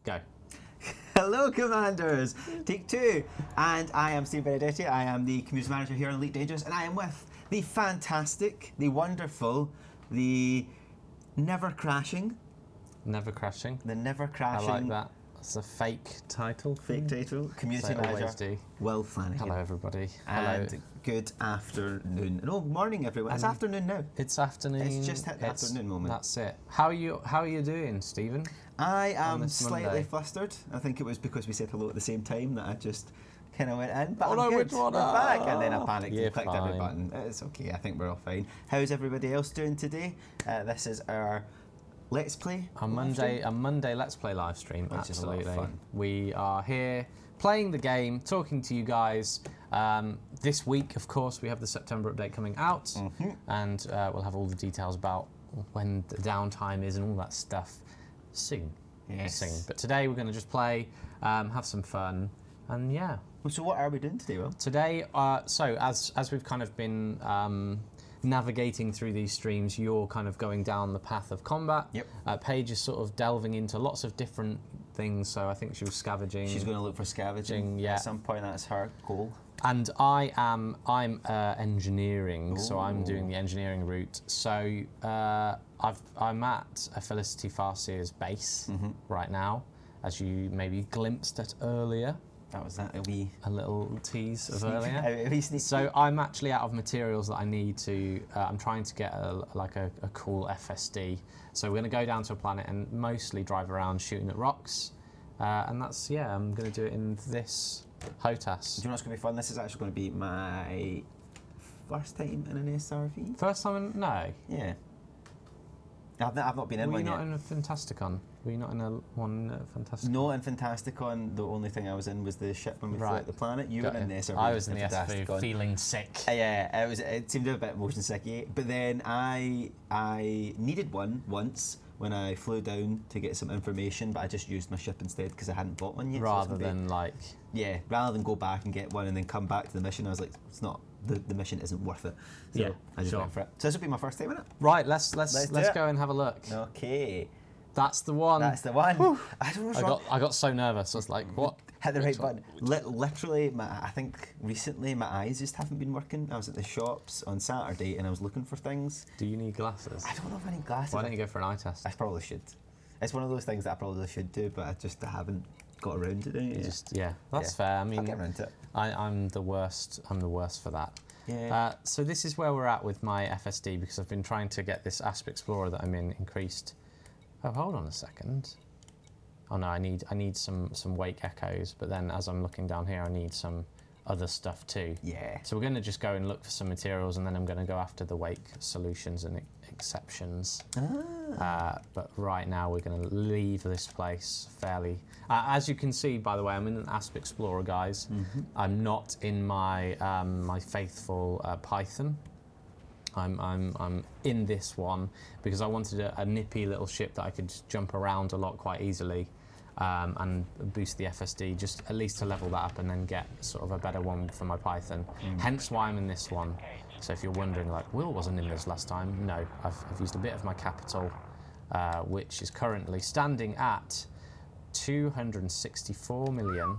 Go. Hello, Commanders! Take two. And I am Steve Benedetti. I am the community manager here on Elite Dangerous, and I am with the fantastic, the wonderful, the never crashing. Never crashing. The never crashing. I like that. It's a fake title. Fake title. Community so manager. Always do. Will Flanagan. Hello, everybody. And Hello. good afternoon. No, morning, everyone. It's afternoon now. It's afternoon. It's just hit the afternoon moment. That's it. How are you doing, Stephen? I am slightly Monday? flustered. I think it was because we said hello at the same time that I just kind of went in. But Oh, I'm no, good. which one? We're back, and then I panicked You're and clicked every fine. button. It's okay. I think we're all fine. How's everybody else doing today? This is our Let's Play. A Monday Let's Play live stream. Which is a lot Absolutely. of fun. We are here playing the game, talking to you guys. This week, of course, we have the September update coming out, and we'll have all the details about when the downtime is and all that stuff soon. Yes. Soon. But today we're going to just play, have some fun, and yeah. So what are we doing today, Will? Today, so as we've kind of been navigating through these streams, you're kind of going down the path of combat. Yep. Paige is sort of delving into lots of different things, so I think she was scavenging. She's going to look for scavenging. Yeah. At some point, that's her goal. And I'm engineering, so I'm doing the engineering route. So I'm at a Felicity Farseer's base right now, as you maybe glimpsed at earlier. That was that. A little tease of earlier. A wee sneak So I'm actually out of materials that I need to. I'm trying to get a cool FSD. So we're going to go down to a planet and mostly drive around shooting at rocks, and that's I'm going to do it in this HOTAS. Do you know what's going to be fun? This is actually going to be my first time in an SRV. First time in no. Yeah. I've not been in Were one you not yet. in a Fantasticon? Were you not in one Fantasticon? No, in Fantasticon, the only thing I was in was the ship when we flew Right. out the planet. You Got were in the it. SRV. I was in the Fantasticon. SRV, feeling sick. Yeah, it seemed a bit motion sicky. But then I needed one once when I flew down to get some information, but I just used my ship instead because I hadn't bought one yet. Rather than rather than go back and get one and then come back to the mission, I was like, it's not. The mission isn't worth it. So Yeah, I just sure. went for it. So this will be my first time in it. Right, let's do go and have a look. Okay. That's the one. That's the one. Whew. I don't know what's wrong. I got so nervous. I was like, what? Hit the right Which one? button. Literally, I think recently my eyes just haven't been working. I was at the shops on Saturday and I was looking for things. Do you need glasses? I don't know if I need glasses. Why don't you go for an eye test? I probably should. It's one of those things that I probably should do, but I haven't got around to doing it. That's fair. I mean, I'll get around to it. I'm the worst. I'm the worst for that. Yeah. So this is where we're at with my FSD because I've been trying to get this Asp Explorer that I'm in increased. Oh, hold on a second. Oh no, I need some wake echoes, but then as I'm looking down here, I need some other stuff too. Yeah. So we're going to just go and look for some materials, and then I'm going to go after the wake solutions and exceptions. But right now we're going to leave this place fairly. As you can see, by the way, I'm in an Asp Explorer, guys. I'm not in my my faithful Python. I'm in this one because I wanted a nippy little ship that I could just jump around a lot quite easily. And boost the FSD just at least to level that up and then get sort of a better one for my Python. Hence why I'm in this one. So if you're wondering, like, Will wasn't in this last time, no, I've used a bit of my capital, which is currently standing at 264 million.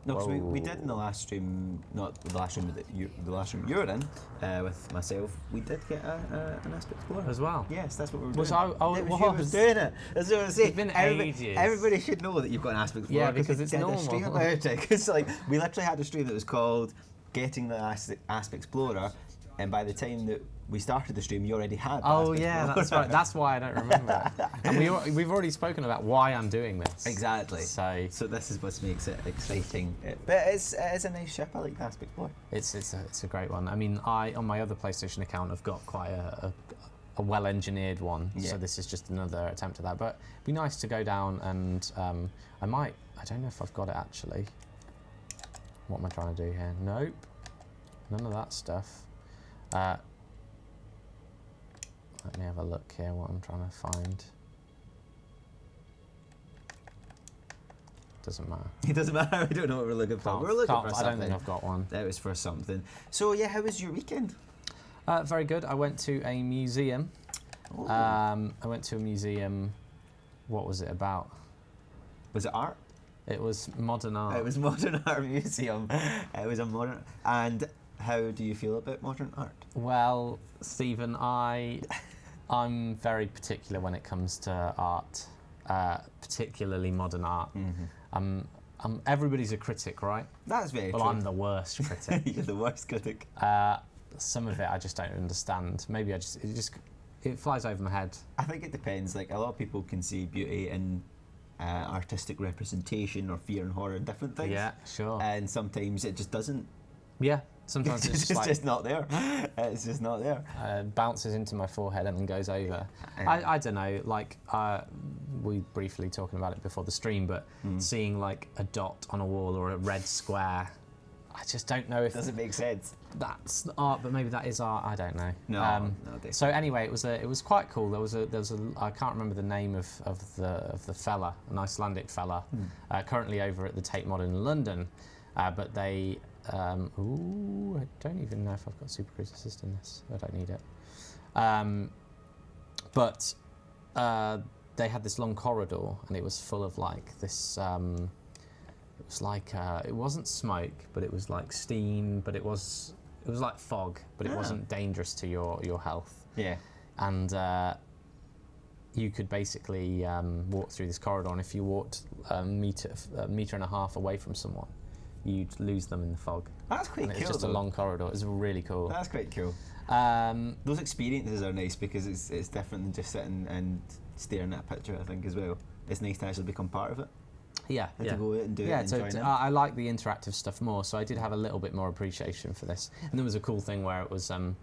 No, because we did in the last stream, not the last stream that the last stream you were in with myself. We did get an Asp Explorer As well? Yes, that's what we were Was doing. I? Oh, it it was you was. doing it. That's what I was saying. It's been everybody, ages. Everybody should know that you've got an Asp Explorer. Yeah, because we it's did normal. a stream about it. Because like we literally had a stream that was called "Getting the Asp Explorer," and by the time that we started the stream, you already had. The Oh Asp yeah, Explorer. that's right. That's why I don't remember. And we've already spoken about why I'm doing this. Exactly. So this is what makes it exciting. But it's a nice ship. I like the Asp Explorer. it's a great one. I mean, on my other PlayStation account, I've got quite a well-engineered one. Yeah. So this is just another attempt at that. But it'd be nice to go down and I don't know if I've got it actually. What am I trying to do here? Nope. None of that stuff. Let me have a look here, what I'm trying to find. Doesn't matter. It doesn't matter. We don't know what we're looking for. We're looking for something. I don't think I've got one. That was for something. So yeah, how was your weekend? Very good. I went to a museum. Oh. I went to a museum. What was it about? Was it art? It was modern art. It was Modern Art Museum. It was a modern. And how do you feel about modern art? Well, Stephen, I'm very particular when it comes to art, particularly modern art. Everybody's a critic, right? That's very Well, true. I'm the worst critic. You're the worst critic. Some of it I just don't understand. Maybe it flies over my head. I think it depends. Like, a lot of people can see beauty in artistic representation or fear and horror and different things. Yeah, sure. And sometimes it just doesn't. Yeah, sometimes it's just, just not there. It's just not there. bounces into my forehead and then goes over. I don't know, like we briefly talking about it before the stream, but seeing like a dot on a wall or a red square, I just don't know if Doesn't make sense. that's art, but maybe that is art. I don't know. No, no. Definitely. So anyway, it was quite cool. There was a I can't remember the name of the fella, an Icelandic fella, currently over at the Tate Modern in London, but they. I don't even know if I've got Super Cruise Assist in this. I don't need it. But they had this long corridor, and it was full of like this. It was like it wasn't smoke, but it was like steam, but it was like fog, but it wasn't dangerous to your health. Yeah. And you could basically walk through this corridor, and if you walked a meter and a half away from someone, you'd lose them in the fog. That's quite and cool. It's just a long corridor. It's really cool. That's quite cool. Those experiences are nice because it's different than just sitting and staring at a picture, I think, as well. It's nice to actually become part of it. Yeah, And to go out and do it and so join in. I like the interactive stuff more, so I did have a little bit more appreciation for this. And there was a cool thing where it was in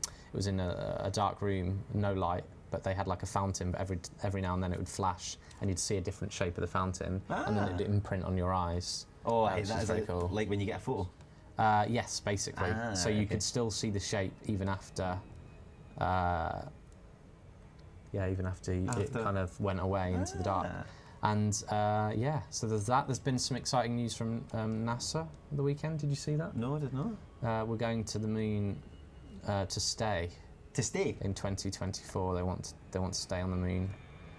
a dark room, no light, but they had like a fountain, but every now and then it would flash, and you'd see a different shape of the fountain, and then it'd imprint on your eyes. Oh, which that is is very like, cool. like when you get a photo. Yes, basically. So you could still see the shape even after. Even after it kind of went away into the dark. And so there's that. There's been some exciting news from NASA the weekend. Did you see that? No, I did not. We're going to the moon to stay. To stay? In 2024, they want to stay on the moon.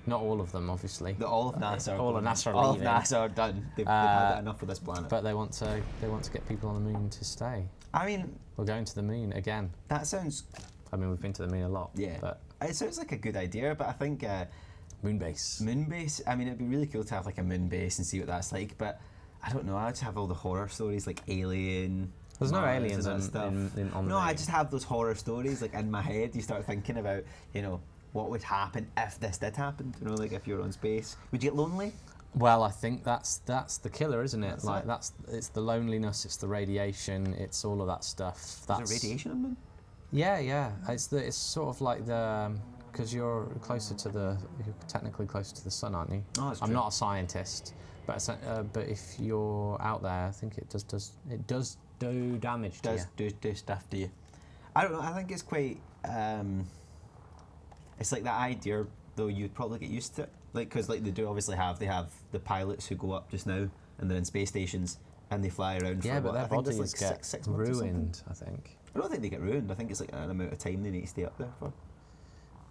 Not all of them, obviously. All of NASA. All of NASA are All leaving. of NASA are done. They've had enough of this planet. But they want to get people on the moon to stay. I mean, we're going to the moon again. That sounds. I mean, we've been to the moon a lot. Yeah. But it sounds like a good idea, but I think. Moon base. Moon base. I mean, it'd be really cool to have like a moon base and see what that's like. But I don't know. I just have all the horror stories like Alien. There's no Mars aliens and that stuff. on the No, moon. I just have those horror stories like in my head. You start thinking about, what would happen if this did happen. Like if you were on space, would you get lonely? Well, I think that's the killer, isn't it? That's it's the loneliness, it's the radiation, it's all of that stuff. Is there radiation on the moon? Yeah. It's sort of like because you're technically closer to the sun, aren't you? Oh, that's I'm true. not a scientist, but if you're out there, I think it does do damage to you. Do stuff to you. I don't know. I think it's quite. It's like that idea, though. You'd probably get used to it, because they do obviously have the pilots who go up just now and they're in space stations and they fly around. Yeah, for but their I think bodies it's get six months or ruined. I think. I don't think they get ruined. I think it's like an amount of time they need to stay up there for.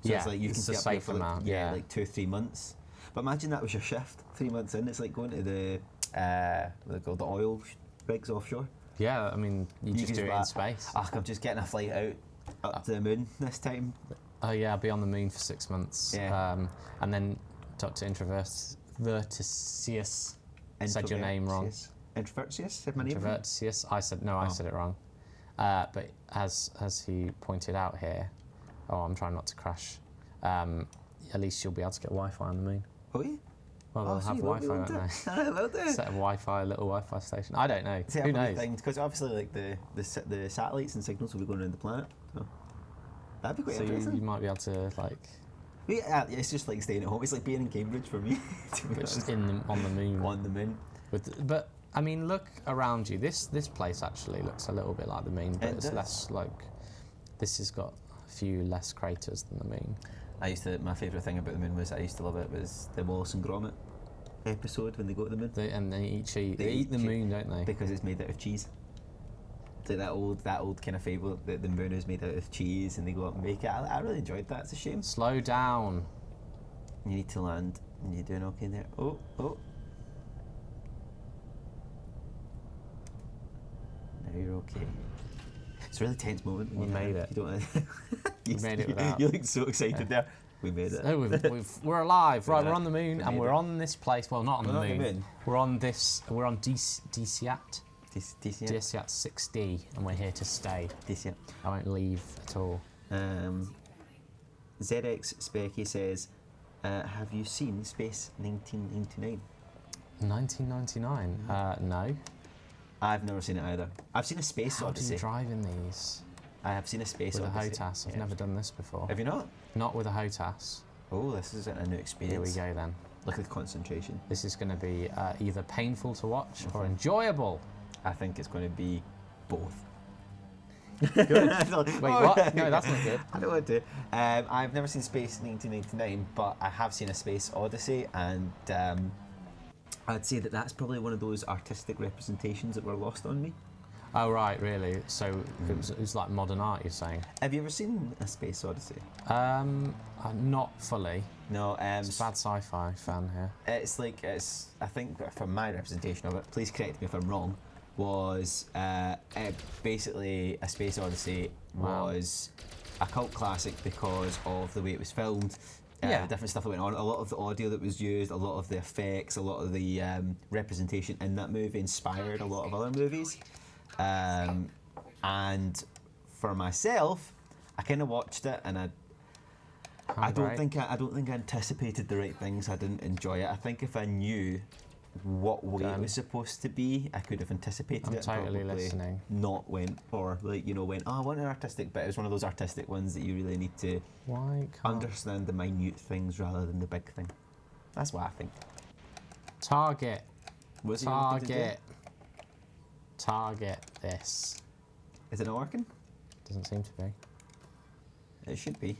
So Yeah, it's like you it's can a stay up there safe for amount, like 2 or 3 months. But imagine that was your shift. 3 months in, it's like going to the the oil rigs offshore. Yeah, I mean, you just do it in space. I'm just getting a flight out up to the moon this time. Oh yeah, I'll be on the moon for 6 months. Yeah. And then Dr. Introvertisius said your name wrong. Introvertisius said my name wrong. Introvertisius. I said it wrong. But as he pointed out here, I'm trying not to crash. At least you'll be able to get Wi-Fi on the moon. Oh yeah. Well, they'll have Wi-Fi, won't they? They'll do. Set of Wi-Fi, little Wi-Fi station. I don't know. Who knows? Because obviously, like the satellites and signals will be going around the planet. So that'd be quite interesting. So you might be able to like. Yeah, it's just like staying at home. It's like being in Cambridge for me. Just on the moon. On the moon. But I mean, look around you. This place actually looks a little bit like the moon, but it's less like. This has got a few less craters than the moon. My favourite thing about the moon was the Wallace and Gromit episode when they go to the moon. They eat the moon, don't they? Because it's made out of cheese. So that old kind of fable that the moon is made out of cheese and they go up and make it. I really enjoyed that. It's a shame. Slow down. You need to land. And you're doing okay there. Oh. you're okay. It's a really tense moment. When We you made it. You don't. We made it without. You look so excited there. We made it. Oh, we're alive. Right, Yeah, we're on the moon, we and made we're it. on this place. Well, not on We're the not on the moon. moon. We're on this. We're on DCAT. Decent. DCAT 6D, and we're here to stay. Decent. I won't leave at all. ZX Specky says, have you seen Space 1999? 1999. No. I've never seen it either. I've seen a Space How do Odyssey. you drive in these I have seen a Space with a Odyssey. HOTAS? I've Yeah. never done this before. Have you not? Not with a HOTAS. Oh, this is a new Here we experience. go then. Look at the concentration. This is going to be either painful to watch or enjoyable. I think it's going to be both. Good. Wait, what? No, that's not good. I don't want to. I've never seen Space 1999, but I have seen a Space Odyssey, and I'd say that that's probably one of those artistic representations that were lost on me. Oh, right, really? So it was like modern art, you're saying? Have you ever seen a Space Odyssey? Not fully. No. It's a bad sci-fi fan here. It's like I think from my representation of it, please correct me if I'm wrong, was basically a Space Odyssey Wow. was a cult classic because of the way it was filmed. Yeah. The different stuff that went on, a lot of the audio that was used, a lot of the effects, a lot of the representation in that movie inspired a lot of other movies. And for myself, I kind of watched it, and I don't think I anticipated the right things. I didn't enjoy it. I think if I knew what way it was supposed to be, I could have anticipated I'm it. totally and probably listening. Not went, or like went. Oh, I want an artistic, but it was one of those artistic ones that you really need to Why can't understand the minute things rather than the big thing. That's what I think. Target? Was it you wanted to do? Target this. Is it not working? Doesn't seem to be. It should be.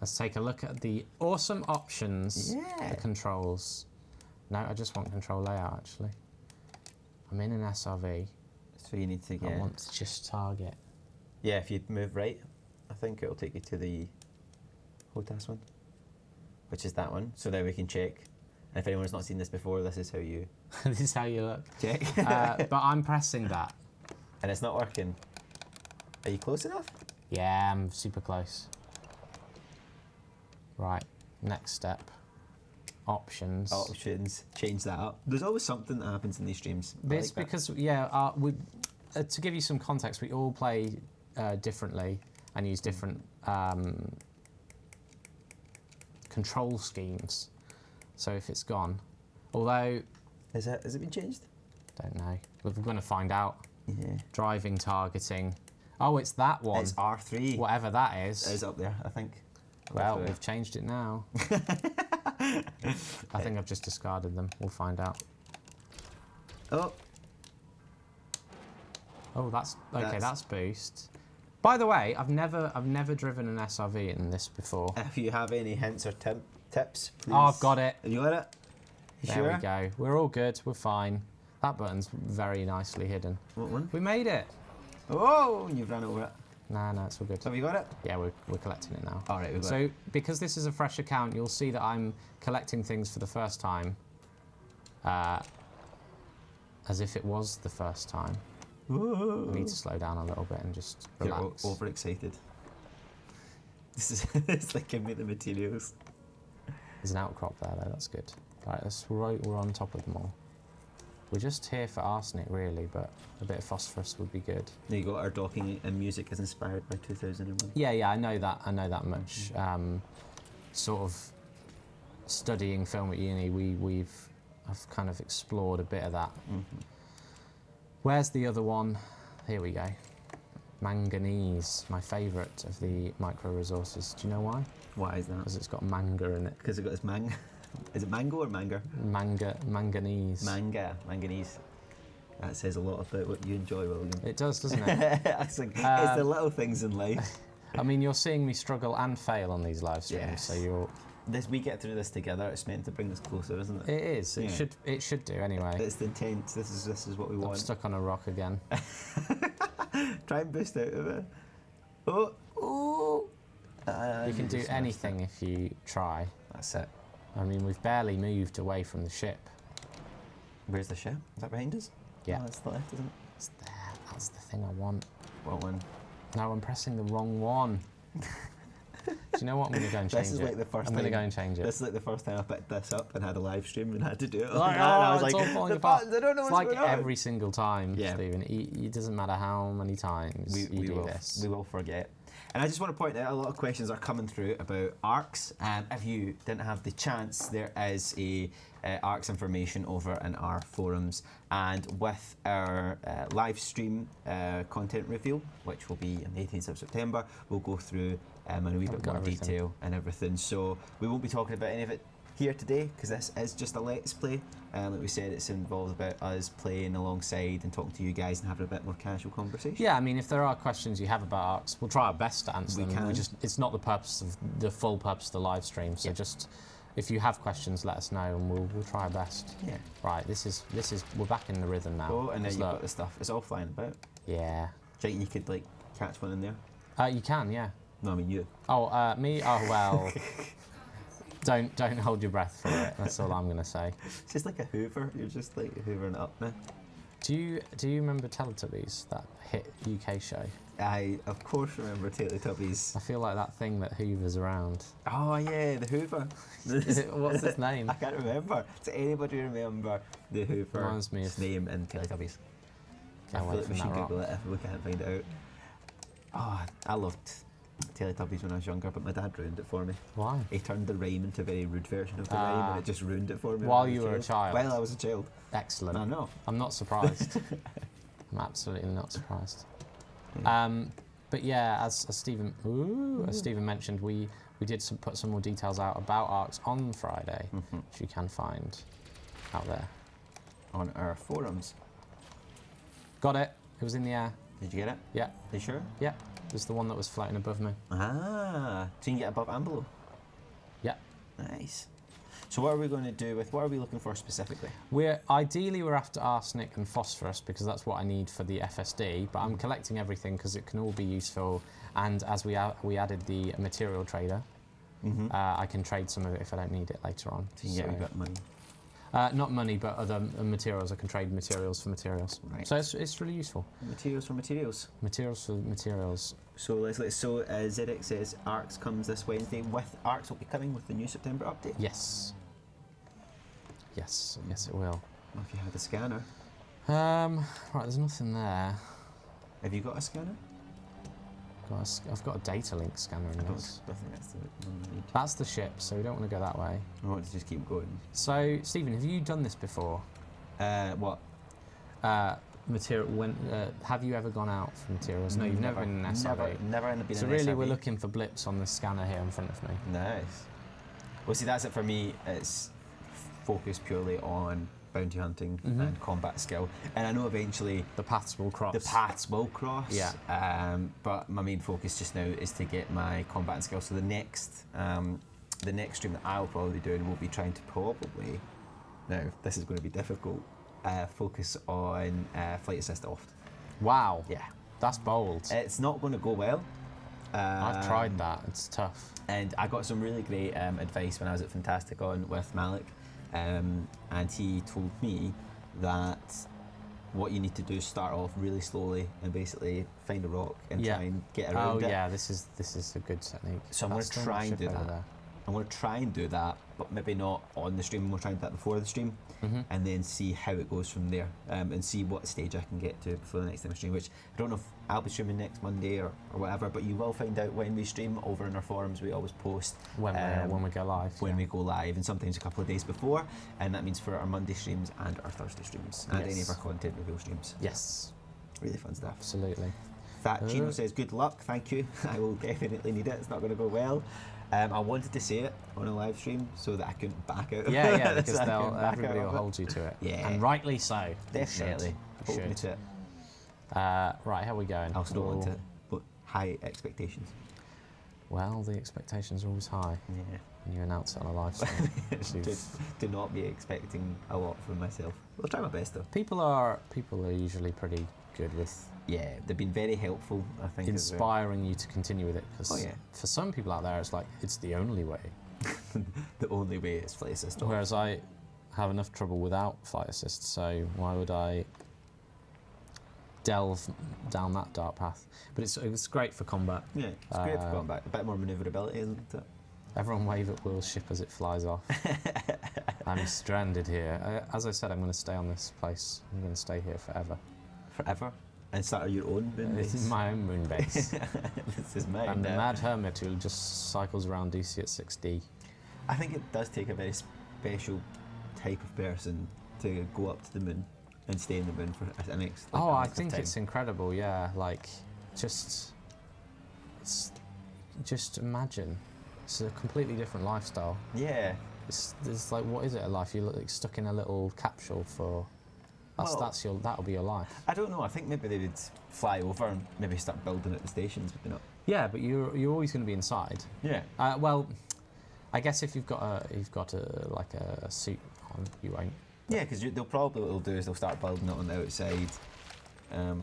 Let's take a look at the awesome options. Yeah. The controls. No, I just want control layout actually. I'm in an SRV. So you need to I get. want to just target. Yeah, if you move right, I think it'll take you to the HOTAS one, which is that one. So now we can check. And if anyone's not seen this before, this is how you This is how you look. check. But I'm pressing that. And it's not working. Are you close enough? Yeah, I'm super close. Right, next step. Options. Options. Change that up. There's always something that happens in these streams. I This like that. because to give you some context, we all play differently and use different control schemes. So if it's gone, although Has it been changed? don't know, we're going to find out. Yeah. Driving, targeting. Oh, it's that one. It's R3. Whatever that is. It is up there, I think. Well, we've changed it now. I think I've just discarded them. We'll find out. Oh. Oh, that's okay. That's boost. By the way, I've never driven an SRV in this before. If you have any hints or tips, please. Oh, I've got it. You got it? You There sure? we go. We're all good. We're fine. That button's very nicely hidden. What one? We made it. Oh, you've run over it. No, it's all good. Have you got it? Yeah, we're collecting it now. All right, we've got So it. because this is a fresh account, you'll see that I'm collecting things for the first time, as if it was the first time. Whoa. We need to slow down a little bit and just You're relax. overexcited. This is it's like give me the materials. There's an outcrop there though, that's good. Right, we're on top of them all. We're just here for arsenic really, but a bit of phosphorus would be good. There you go, our docking and music is inspired by 2001. Yeah, I know that much. Sort of studying film at uni, I've kind of explored a bit of that. Mm-hmm. Where's the other one? Here we go. Manganese, my favourite of the micro resources. Do you know why? Why is that? Because it's got manga in it. Because it got this mang. Is it mango or manga? Manganese. Manganese. That says a lot about what you enjoy, William. It does, doesn't it? it's the little things in life. I mean, you're seeing me struggle and fail on these live streams, Yes. so you're. We get through this together. It's meant to bring us closer, isn't it? It is. Yeah. It should do anyway. It's the intent. This is what we I'm want. stuck on a rock again. Try and boost out of it. Oh. You can do anything if you try. That's it. I mean, we've barely moved away from the ship. Where's the ship? Is that behind us? Yeah. Oh, that's the left, isn't it? It's there. That's the thing I want. What one? No, I'm pressing the wrong one. Do you know what? I'm going to go and change it. This is like the first I'm time. going to go and change it. This is like the first time I picked this up and had a live stream and had to do it. Like, and I was it's like, all falling the apart. buttons, I don't know It's what's like going on. every single time, Yeah. Stephen. It doesn't matter how many times you do this. We will forget. And I just want to point out a lot of questions are coming through about ARCs. If you didn't have the chance, there is a ARCs information in our forums. And with our live stream content reveal, which will be on the 18th of September, we'll go through in a wee bit more detail and everything. So we won't be talking about any of it here today because this is just a let's play. Like we said, it's involved about us playing alongside and talking to you guys and having a bit more casual conversation. Yeah, I mean, if there are questions you have about ARCs, we'll try our best to answer them. can. It's not the full purpose of the live stream. So just if you have questions, let us know and we'll try our best. Yeah. Right. We're back in the rhythm now. Oh, and then you've got the stuff. It's all flying about. Yeah. Do you think you could like catch one in there? You can, yeah. No, I mean you. Oh, me? Oh, well. Don't hold your breath for it. That's all I'm gonna say. It's just like a Hoover. You're just like hoovering it up now. Do you remember Teletubbies, that hit UK show? I of course remember Teletubbies. I feel like that thing that hoovers around. Oh yeah, the Hoover. What's his name? I can't remember. Does anybody remember the Hoover? Reminds me of his name in Teletubbies. Get I away feel like from we should that rock. Google it if we can't find it out. Oh, I loved Teletubbies when I was younger, but my dad ruined it for me. Why? He turned the rhyme into a very rude version of the rhyme, and it just ruined it for me. While when I you was were a child? While I was a child. Excellent. I know. I'm not surprised. I'm absolutely not surprised. But yeah, as Stephen mentioned, we did put some more details out about ARCs on Friday, which you can find out there. On our forums. Got it. It was in the air. Did you get it? Yeah. You sure? Yeah. It was the one that was floating above me. Ah, so you can get above and below. Yeah. Nice. So what are we going to do with, what are we looking for specifically? We're after arsenic and phosphorus because that's what I need for the FSD, but I'm collecting everything because it can all be useful. And as we added the material trader, I can trade some of it if I don't need it later on. So you can get a bit of money. Not money, but other materials. I can trade materials for materials. Right. So it's really useful. Materials for materials. Materials for materials. So ZX says ARCs comes this Wednesday. ARCs will be coming with the new September update. Yes. Yes, it will. Well, if you have the scanner. Right, there's nothing there. Have you got a scanner? I've got a data link scanner in this. I think that's the one we need. That's the ship, so we don't want to go that way. I want to just keep going. So, Stephen, have you done this before? What? Material. Have you ever gone out for materials? No, you've never been in an SRV. Never been in an SRV. So really, we're looking for blips on the scanner here in front of me. Nice. Well, see, that's it for me. It's focused purely on bounty hunting and combat skill, and I know eventually the paths will cross. Yeah. But my main focus just now is to get my combat skill. So the next stream that I'll probably be doing will be trying to probably. Now this is going to be difficult. Focus on flight assist oft. Wow. Yeah. That's bold. It's not going to go well. I've tried that. It's tough. And I got some really great advice when I was at Fantasticon with Malik. And he told me that what you need to do is start off really slowly and basically find a rock and try and get around it. Oh yeah, this is a good technique. So I'm going to try and do that. I'm going to try and do that, but maybe not on the stream. I'm going to try and do that before the stream, and then see how it goes from there, and see what stage I can get to before the next time I stream, which I don't know if I'll be streaming next Monday or whatever, but you will find out when we stream. Over in our forums, we always post when we go live. We go live, and sometimes a couple of days before, and that means for our Monday streams and our Thursday streams, and any of our content reveal streams. Yes. Really fun stuff. Absolutely. That Gino says, good luck, thank you. I will definitely need it. It's not going to go well. I wanted to say it on a live stream so that I couldn't back out. Yeah, because everybody will hold you to it. Yeah. And rightly so. Definitely. Hold me to it. Right, how are we going? I also don't want to put high expectations. Well, the expectations are always high. Yeah. When you announce it on a live stream. Do not be expecting a lot from myself. I'll try my best though. People are usually pretty good with. Yeah, they've been very helpful, I think. Inspiring you to continue with it. Because for some people out there, it's like, it's the only way. The only way is flight assist. Whereas I have enough trouble without flight assist, so why would I delve down that dark path. But it's great for combat. Yeah, it's great for combat. A bit more manoeuvrability, isn't it? Everyone wave at Will's ship as it flies off. I'm stranded here. As I said, I'm going to stay on this place. I'm going to stay here forever. Forever? And start your own moon base? This is my own moon base. This is mine. I'm the mad hermit who just cycles around DC at 6D. I think it does take a very special type of person to go up to the moon and stay in the moon for an next. Like, I think it's incredible. Yeah, like just imagine. It's a completely different lifestyle. Yeah. It's like, what is it, a life? You're like stuck in a little capsule for. That'll be your life. I don't know. I think maybe they would fly over and maybe start building at the stations, but they're not. Yeah, but you're always going to be inside. Yeah. Well, I guess if you've got a suit on, you won't. Yeah, because what they'll do is they'll start building it on the outside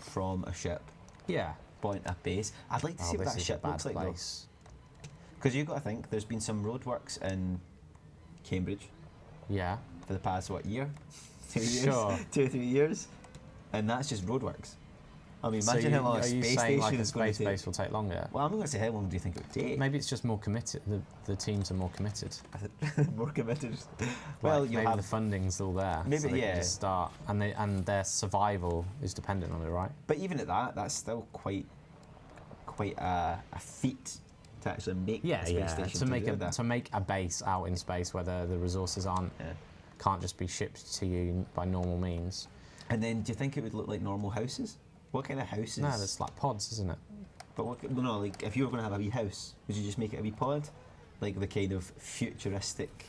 from a ship. Yeah. Point a base. I'd like to see what that ship looks like, though. Because you've got to think, there's been some roadworks in Cambridge. Yeah. For the past, year? 2 years? Sure. 2 or 3 years? And that's just roadworks. I mean, imagine how long a space station like a is going space to take. base will take longer? Well, I'm not going to say how long do you think it would take. Maybe it's just more committed. The teams are more committed. More committed. Well, Well, maybe the funding's all there. Maybe, so they yeah. can just start, and their survival is dependent on it, right? But even at that, that's still quite a feat to actually make a space station. To make a base out in space where the resources can't just be shipped to you by normal means. And then, do you think it would look like normal houses? What kind of houses? No, it's like pods, isn't it? But like if you were going to have a wee house, would you just make it a wee pod, like the kind of futuristic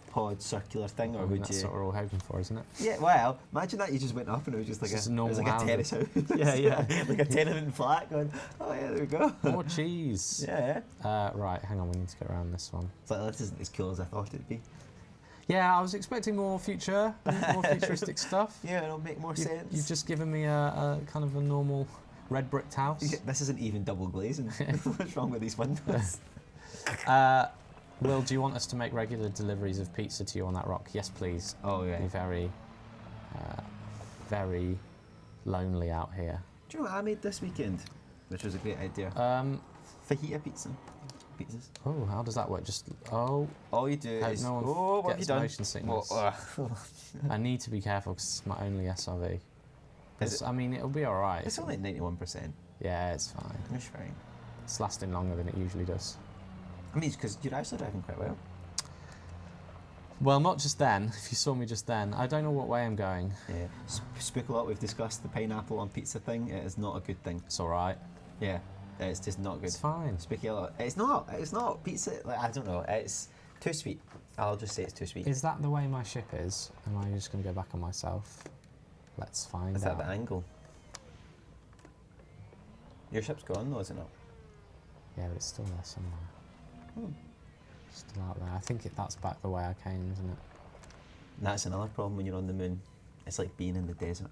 pod circular thing, or would you? That's what we're all hoping for, isn't it? Yeah. Well, imagine that you just went up and it was just like a terrace house. Yeah. Like a tenement flat going. Oh yeah, there we go. More cheese. Yeah. Right, hang on, we need to get around this one. It's like, this isn't as cool as I thought it'd be. Yeah, I was expecting more futuristic stuff. Yeah, it'll make more sense. You've just given me a kind of a normal red bricked house. Yeah, this isn't even double glazing. What's wrong with these windows? Will, do you want us to make regular deliveries of pizza to you on that rock? Yes, please. Oh, yeah. Be very, very lonely out here. Do you know what I made this weekend? Which was a great idea. Fajita pizza. Pizzas. Oh, how does that work? All you do is. No one what have you done? Motion sickness. Well, I need to be careful because it's my only SRV. I mean, it'll be all right. It's only 91%. Yeah, it's fine. It's fine. It's lasting longer than it usually does. I mean, because you're actually driving quite well. Well, not just then. If you saw me just then, I don't know what way I'm going. Yeah. Spook a lot. We've discussed the pineapple on pizza thing. It is not a good thing. It's all right. Yeah. It's just not good. It's fine. Spooky a lot. It's not pizza. Like, I don't know. It's too sweet. I'll just say it's too sweet. Is that the way my ship is? Am I just going to go back on myself? Let's find out. Is that the angle? Your ship's gone though, is it not? Yeah, but it's still there somewhere. Still out there. I think that's back the way I came, isn't it? That's another problem when you're on the moon. It's like being in the desert.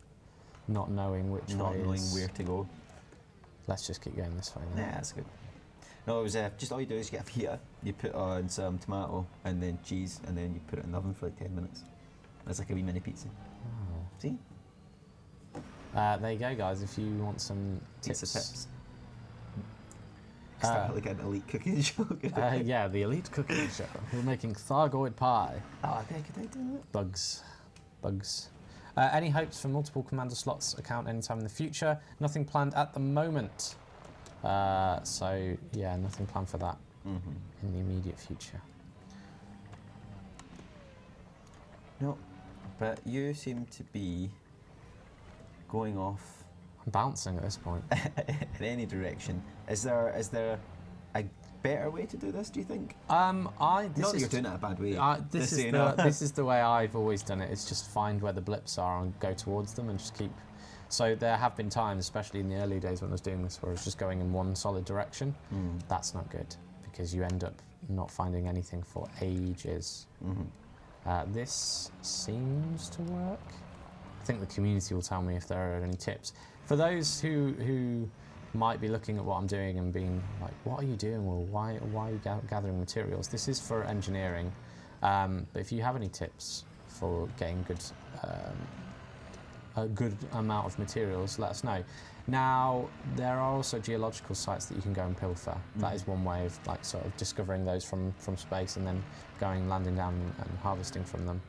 Not knowing which way Not knowing where to go. Let's just keep going this way then. Yeah, that's good. No, it was just all you do is you get a fajita, you put on some tomato and then cheese, and then you put it in the oven for like 10 minutes. It's like a wee mini pizza. Oh. See? There you go, guys. If you want some Pizza tips. tips. Start like an elite cooking show. Yeah, the elite cooking show. We're making Thargoid pie. Oh, could I do that? Bugs. Any hopes for multiple commander slots account anytime in the future? Nothing planned at the moment. So, yeah, nothing planned for that in the immediate future. No, but you seem to be going off I'm bouncing at this point. in any direction. Is there a better way to do this, do you think? Not that you're doing it a bad way. This is the way I've always done it. It's just find where the blips are and go towards them and just keep. So there have been times, especially in the early days when I was doing this, where I was just going in one solid direction. That's not good because you end up not finding anything for ages. This seems to work. I think the community will tell me if there are any tips. For those who might be looking at what I'm doing and being like, what are you doing? Well, why are you gathering materials? This is for engineering. But if you have any tips for getting good a good amount of materials, let us know. Now, there are also geological sites that you can go and pilfer. That is one way of like sort of discovering those from space and then landing down and harvesting from them.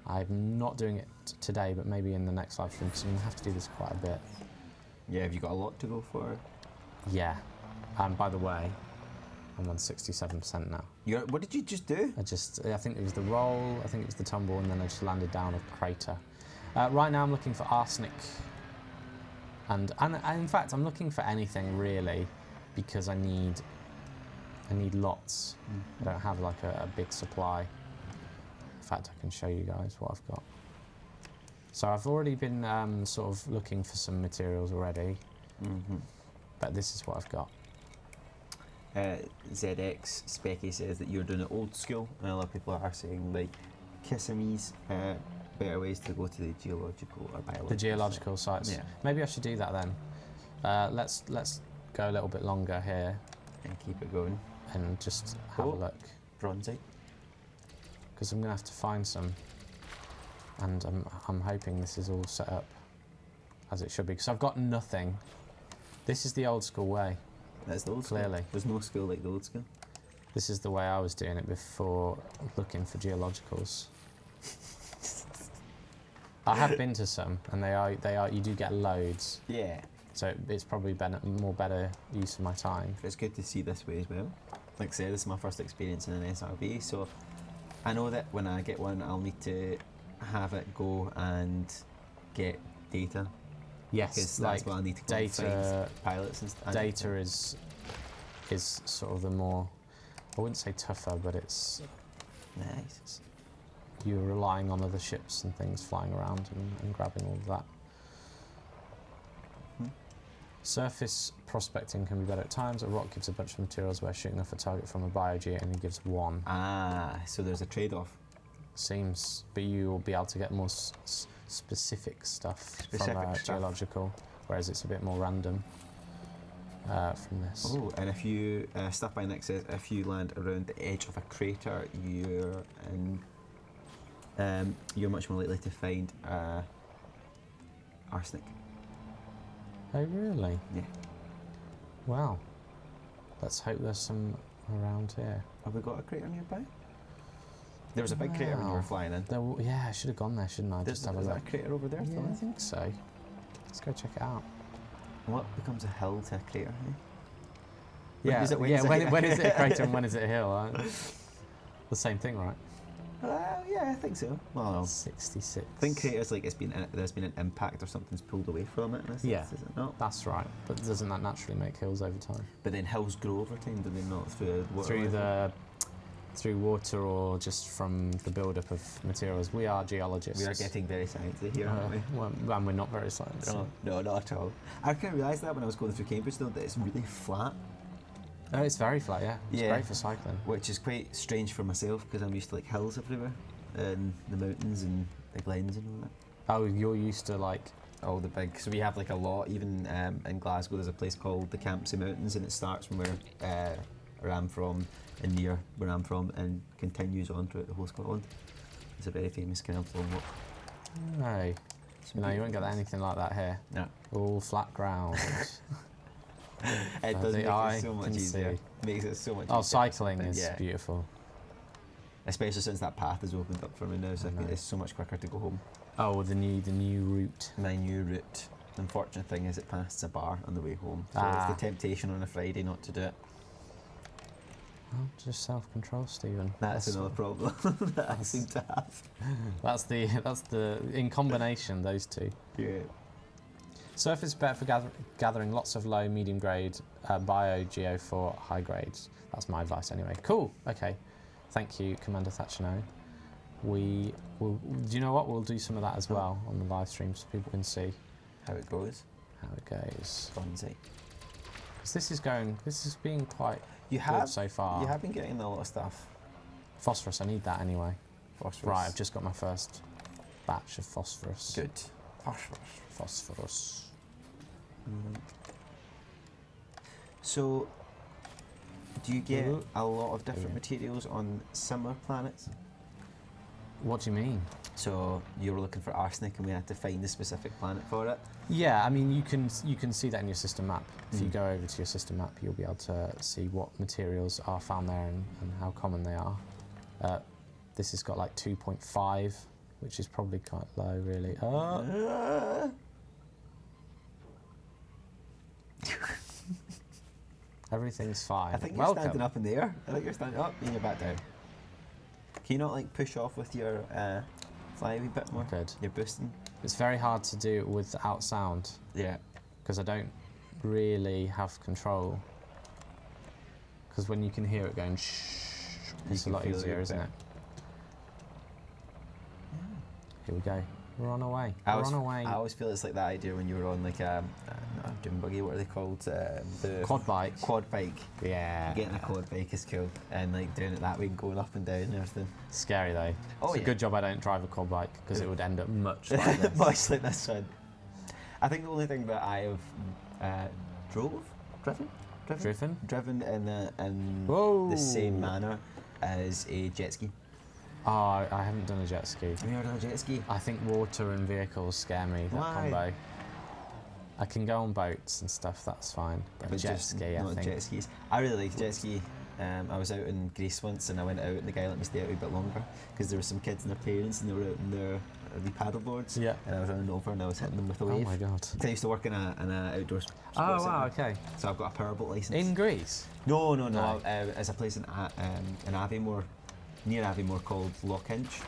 I'm not doing it today, but maybe in the next live stream, because I'm going to have to do this quite a bit. Yeah, have you got a lot to go for? Yeah. By the way, I'm on 67% now. What did you just do? I think it was the roll, I think it was the tumble, and then I just landed down a crater. Right now I'm looking for arsenic. And in fact, I'm looking for anything really, because I need lots. I don't have like a big supply. In fact, I can show you guys what I've got. So I've already been sort of looking for some materials already, but this is what I've got. ZX Specky says that you're doing it old school, and a lot of people are saying like Kissamee's better ways to go to the geological or biological. The geological sites. Yeah. Maybe I should do that then. Let's go a little bit longer here and keep it going and just have a look. Bronzite. Because I'm gonna have to find some, and I'm hoping this is all set up as it should be. Because I've got nothing. This is the old school way. That's the old school. Clearly. There's no school like the old school. This is the way I was doing it before looking for geologicals. I have been to some, and they are. You do get loads. Yeah. So it's probably better use of my time. It's good to see this way as well. Like I said, this is my first experience in an SRV, so I know that when I get one, I'll need to have it go and get data. Yes, because like that's what I need to go data. And find pilots and stuff. Data is sort of the more, I wouldn't say tougher, but it's nice. You're relying on other ships and things flying around and grabbing all of that. Surface prospecting can be better at times. A rock gives a bunch of materials where shooting off a target from a biogeo only gives one. Ah, so there's a trade-off. Seems, but you will be able to get more specific stuff from geological, whereas it's a bit more random from this. Oh, and if you, Stuff by Nick says, if you land around the edge of a crater, you're much more likely to find arsenic. Oh, really? Yeah. Wow. Let's hope there's some around here. Have we got a crater nearby? There was a big crater when you were flying in. Yeah, I should have gone there, shouldn't I? Just have a look. Is that a crater over there? Yeah, I think so. Let's go check it out. What becomes a hill to a crater? Eh? When is it a crater and when is it a hill? The same thing, right? Yeah, I think so. Well, 66. I think craters like there's been an impact or something's pulled away from it. Is it not? That's right. But doesn't that naturally make hills over time? But then hills grow over time, do they not? Through water or just from the build-up of materials. We are geologists. We are getting very sciencey here, aren't we? Well, and we're not very sciencey. No, not at all. I kind of realised that when I was going through Cambridge, though, that it's really flat. Oh, it's very flat, yeah. It's great for cycling. Which is quite strange for myself, because I'm used to like hills everywhere, and the mountains and the glens and all that. Oh, you're used to like... all the big... So we have like a lot, even in Glasgow, there's a place called the Campsie Mountains, and it starts from where I'm from, and near where I'm from, and continues on throughout the whole Scotland. It's a very famous kind of long walk. No. No, you won't get anything like that here. No. All flat ground. It does make it so much easier. Makes it so much easier. Oh, cycling is beautiful. Especially since that path has opened up for me now, so it's so much quicker to go home. Oh, the new route. My new route. The unfortunate thing is it passes a bar on the way home, so it's the temptation on a Friday not to do it. Well, just self-control, Stephen. That's another problem that I seem to have. That's the in combination, those two. Yeah. Surface is better for gathering lots of low, medium grade bio-geo for high grades. That's my advice anyway. Cool. Okay. Thank you, Commander Thatcher. Do you know what? We'll do some of that as well on the live stream so people can see how it goes. Bronzy. This is being quite good so far. You have been getting a lot of stuff. Phosphorus, I need that anyway. Phosphorus. Right, I've just got my first batch of phosphorus. Good. Phosphorus. So, do you get a lot of different materials on similar planets? What do you mean? So you were looking for arsenic, and we had to find the specific planet for it. Yeah, I mean, you can see that in your system map. If you go over to your system map, you'll be able to see what materials are found there and how common they are. This has got like 2.5, which is probably quite low, really. Oh. Everything's fine. I think you're standing up in the air. I think you're standing up and you're back down. Can you not like push off with your fly a wee bit more? Good. You're boosting. It's very hard to do it without sound. Yeah. Because I don't really have control. Because when you can hear it going shh, it's a lot easier, isn't it? Yeah. Here we go. We're on our way. We're on our way. I always feel it's like that idea when you were on like not a dune buggy. What are they called? The Quad bike. Quad bike. Yeah. Getting a quad bike is cool, and like doing it that way, and going up and down and everything. Scary though. Oh, it's a good job I don't drive a quad bike because it would end up much like this. Much like this one. I think the only thing that I have driven in the same manner as a jet ski. Oh, I haven't done a jet ski. Have you ever done a jet ski? I think water and vehicles scare me, that combo. I can go on boats and stuff, that's fine. But jet ski, I think. Jet skis. I really like jet ski. I was out in Greece once and I went out and the guy let me stay out a wee bit longer because there were some kids and their parents and they were out in their wee paddle boards. Yeah. And I was running over and I was hitting them with a wave. Oh my god. I used to work in an outdoor sports wow, centre. okay. So I've got a powerboat licence. In Greece? No. As a place in Aviemore, near Aviemore called Lockhinch,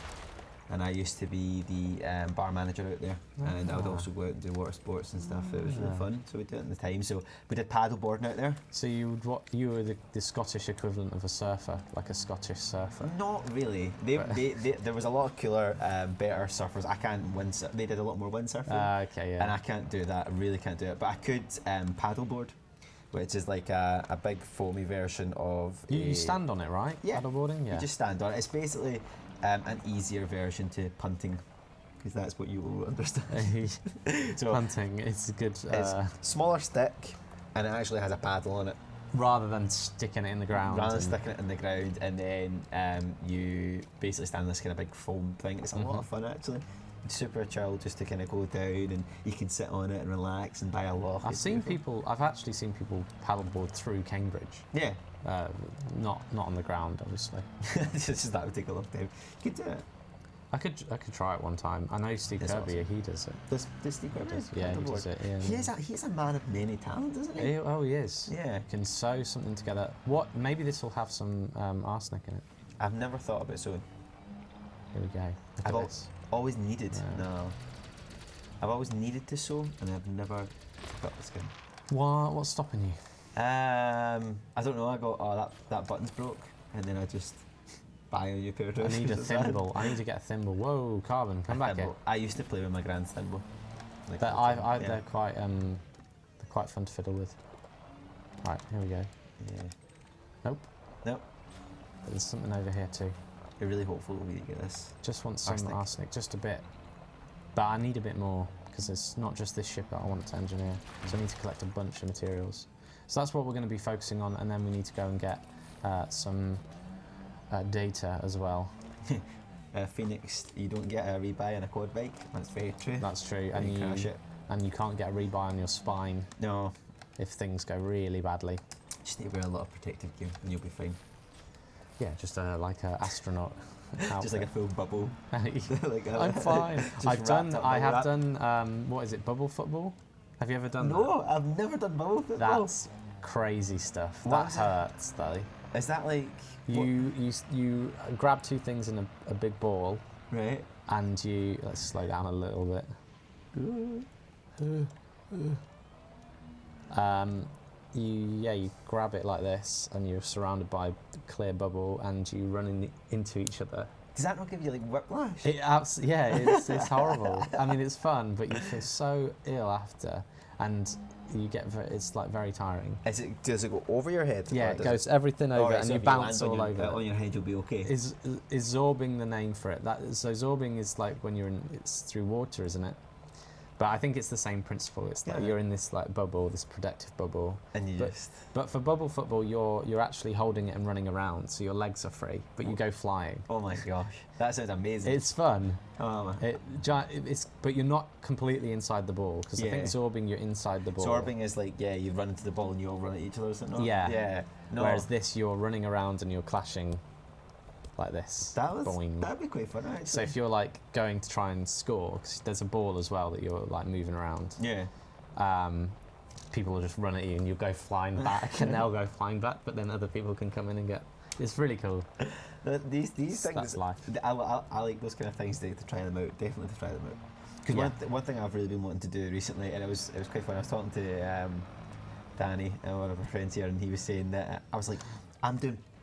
and I used to be the bar manager out there, and I would also go out and do water sports and stuff. It was really fun, so we did it in the time. So we did paddle boarding out there. So you were the Scottish equivalent of a surfer, like a Scottish surfer? Not really. There was a lot of cooler, better surfers. I can't windsurf. They did a lot more windsurfing. Okay, yeah. And I can't do that. I really can't do it. But I could paddleboard, which is like a big foamy version of. You stand on it, right? Yeah. Paddleboarding, yeah. You just stand on it. It's basically an easier version to punting, because that's what you will understand. So punting, it's a good. It's smaller stick, and it actually has a paddle on it. Rather than sticking it in the ground. Rather than sticking it in the ground, and then you basically stand on this kind of big foam thing. It's a lot of fun actually. Super chill, just to kind of go down, and you can sit on it and relax and buy a lock. I've actually seen people paddleboard through Cambridge. Yeah. Not on the ground, obviously. That would take a long time. You could do it. I could try it one time. I know Steve Kirby, awesome. He does it. Does Steve Kirby? Yeah, he does it. Yeah. He's a man of many talents, isn't he? He is. Yeah. Can sew something together. Maybe this will have some arsenic in it. I've never thought about sewing. Here we go. Look at this. Always needed. No. I've always needed to sew, and I've never got the skin. What's stopping you? I don't know. I go, that button's broke, and then I just buy a new pair of trousers. I need a thimble. I need to get a thimble. Whoa, Carbon, come back here. I used to play with my grand's thimble. Like they're quite fun to fiddle with. Right, here we go. Yeah. Nope. There's something over here too. You're really hopeful we get this. Just want some arsenic, just a bit. But I need a bit more, because it's not just this ship that I want to engineer. So I need to collect a bunch of materials. So that's what we're going to be focusing on, and then we need to go and get some data as well. Phoenix, you don't get a rebuy on a quad bike. That's very true. That's true, and you can't get a rebuy on your spine. No. If things go really badly. Just need to wear a lot of protective gear, and you'll be fine. Yeah, just like an astronaut. Just like a full bubble. I'm fine. I have done. What is it? Bubble football? Have you ever done that? No, I've never done bubble football. That's crazy stuff. That hurts though. Is that like you grab two things in a big ball, right? And let's slow down a little bit. You grab it like this, and you're surrounded by clear bubble, and you run into each other. Does that not give you like whiplash? It's horrible. I mean, it's fun, but you feel so ill after, and you get it's like very tiring. Does it go over your head? Yeah, it goes everything over, and you bounce all over. On your head, you'll be okay. Is zorbing the name for it? So zorbing is like when it's through water, isn't it? But I think it's the same principle. It's like you're in this like bubble, this protective bubble. And you But for bubble football, you're actually holding it and running around, so your legs are free, but you go flying. Oh my gosh, that sounds amazing. It's fun. Oh, But you're not completely inside the ball, because I think zorbing, you're inside the ball. Zorbing is like, you run into the ball and you all run at each other, is it not? Yeah. Yeah. No. Whereas this, you're running around and you're clashing like this. That'd be quite fun, actually. So if you're like going to try and score, because there's a ball as well that you're like moving around. Yeah. People will just run at you and you'll go flying back, and they'll go flying back, but then other people can come in and get. It's really cool. These things. That's life. I like those kind of things to try them out. Definitely to try them out. Because one thing I've really been wanting to do recently, and it was quite fun. I was talking to Danny, one of our friends here, and he was saying that I was like, I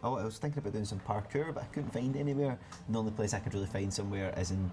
was thinking about doing some parkour, but I couldn't find it anywhere. And the only place I could really find somewhere is in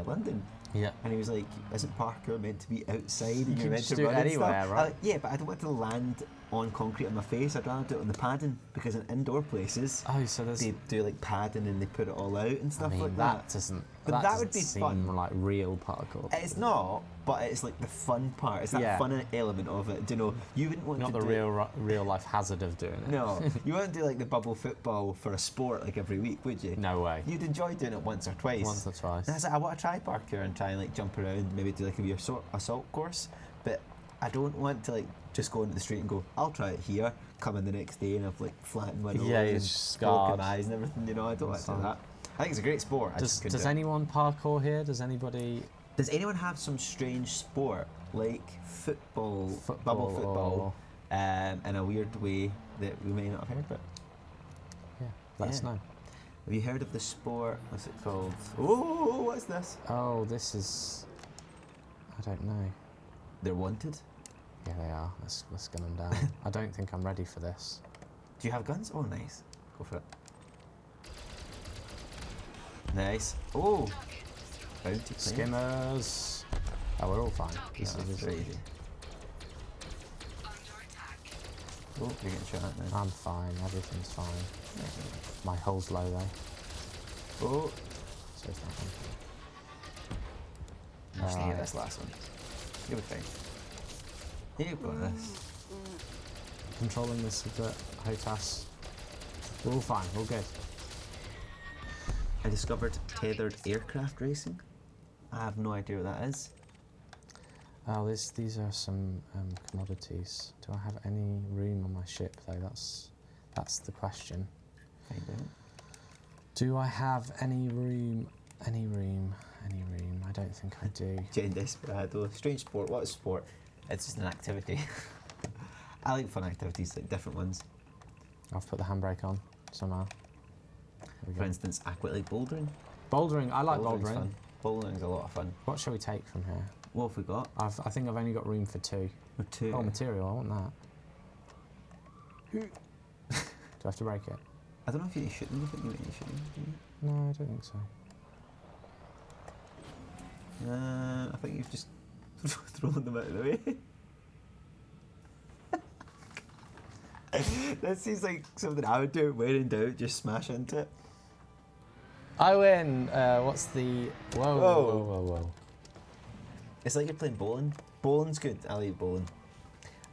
London. Yeah. And he was like, isn't parkour meant to be outside and you're meant just to do run it and anywhere, stuff? right? Yeah, but I don't want to land on concrete on my face. I'd rather do it on the padding, because in indoor places, Oh, so there's. they do like padding and they put it all out and stuff I mean, like that doesn't. But that would be seem fun. like real parkour. It's not, but it's like the fun part. It's that fun element of it. Do you know? You wouldn't want Not to the do real life hazard of doing it. No, you wouldn't do like the bubble football for a sport like every week, would you? No way. You'd enjoy doing it once or twice. Once or twice. And I was like, I want to try parkour and try and like jump around, maybe do like a wee assault course, but I don't want to like just go into the street and go, I'll try it here, come in the next day and have like flattened my nose and it's broken scarred. eyes and everything, you know, I don't want to do that. I think it's a great sport. Does anyone parkour here? Does anybody? Does anyone have some strange sport like football, bubble football, in a weird way that we may not have heard about? Yeah, let us know. Have you heard of the sport? What's it called? Oh, what's this? Oh, this is. I don't know. They're wanted. Yeah, they are. Let's gun them down. I don't think I'm ready for this. Do you have guns? Oh, nice. Go for it. Nice. Oh, bounty claim. Skimmers. Oh, we're all fine. This is very easy. Oh, you're getting shot at now. I'm fine. Everything's fine. My hull's low though. Oh, So it's not fine. I'm just gonna get this last one. You'll be fine. You've got this. Controlling this with the HOTAS. We're all fine. All good. I discovered tethered aircraft racing. I have no idea what that is. Oh, these are some commodities. Do I have any room on my ship though? That's the question. Find out. Do I have any room? Any room? Any room? I don't think I do. Jane Desperado. Strange sport. What is sport? It's just an activity. I like fun activities, like different ones. I've put the handbrake on somehow. There we For go. instance, I quite like bouldering. Bouldering. I like Bouldering's bouldering. fun. Bouldering's a lot of fun. What shall we take from here? What have we got? I think I've only got room for 2. Or 2. Oh, material. I want that. Do I have to break it? I don't know if you need to shoot them. I think you need to shoot them. Do you? No, I don't think so. I think you've just thrown them out of the way. That seems like something I would do when in doubt, just smash into it. I win. What's the? Whoa, Whoa. whoa, whoa, whoa. It's like you're playing bowling. Bowling's good. I like bowling.